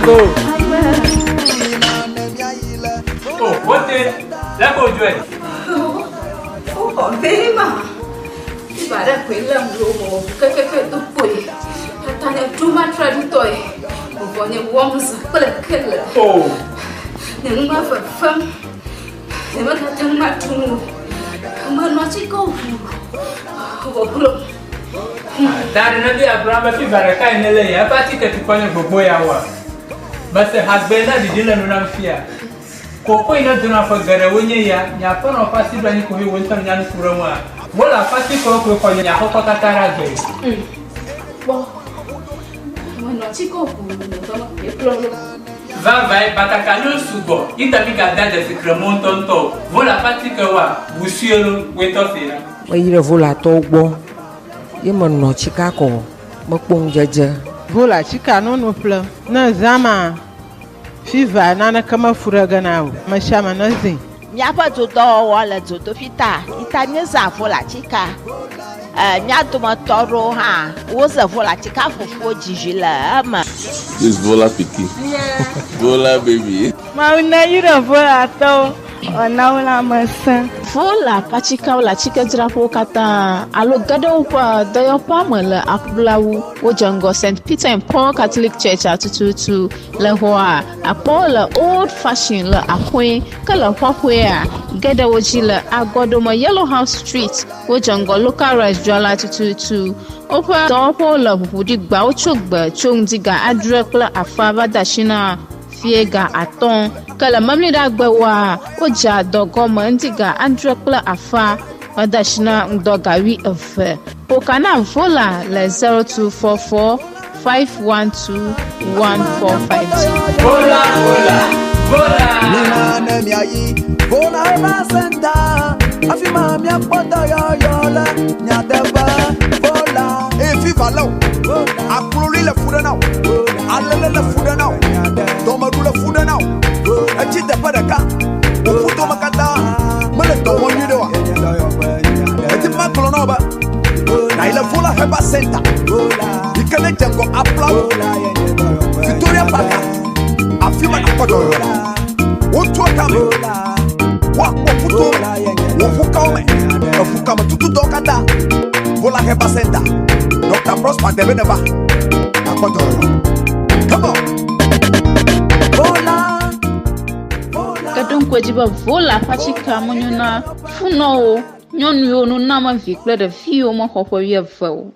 go. Oh, what the? Let go, Joy. Oh, very much. Bà đã quên làm đồ cái tụi bụi, ta nhận too much traditory, một vài những warm rất là khéo. Oh, những mà vật phẩm, những mà thật mà thùng, mà nó chỉ có vô cùng. that is not the Abraham if I can't lay a party to point of boy hour. But the husband didn't know fear. Coco in a dinner for Garawunya, Yapon or Passy Blanco, who went on Yan Kurama. Well, a party cocoa for Yahoka Catara. Mà nó chỉ có Va vai batacano sugo, itabiga da de Sacramento, vola paticawa, Busiolo, Wetofina. Bây giờ Volla to bo. Ye man no Chicago. Makbong jaja. Volla chika no plan. Na zama. Fiva nana kama furaga nao. Mashama nazi. Nyapa tuto wala tuto fita. Itanya za Volla chika. Nyatuma toro ha. Woza Volla chika fufu jijila ama. This Volla piki. Yeah. Volla baby. Mauna yura Volla to. Onaula masa. Volla pachika wala chika drapo kata alo gado pa dayo pamela akblawu wojango St. Peter and Paul Catholic Church atututu le hoa apola old fashioned la akwe kala hwahwe a gada wojila agodoma Yellow House Street wojango local restaurant atututu opa dopo la Ewenyigba ochogba chongdiga adrekla afava dashina fiega aton kala mamlida gbawa oja dogoma ndiga andrekla afa adashina ndogawi efe pokana Volla le 0244 512 1450 Volla, Volla. Nina nemiayi, Volla Herbs Center. Afima mi apoto yola, nyateba Volla. Fifa low, Aproli le food now, Alele le food now, Tomaru le food now. Achite padaka, Ufuto makata, Maleto one you Etima Clonoba, Naila Volla Herbs Center. You can let them go applaud. Victoria Park. Afima apoto. What to come? What puto? Wofukame. Wofukame tutu dokata. Volla Herbs Center. Dr. Prosper Debeneva. Apoto. Come on. Volla. kadon kwajiba Volla pachika munyuna funo nyonu yo no nama vikle de fio mo hopo ye vo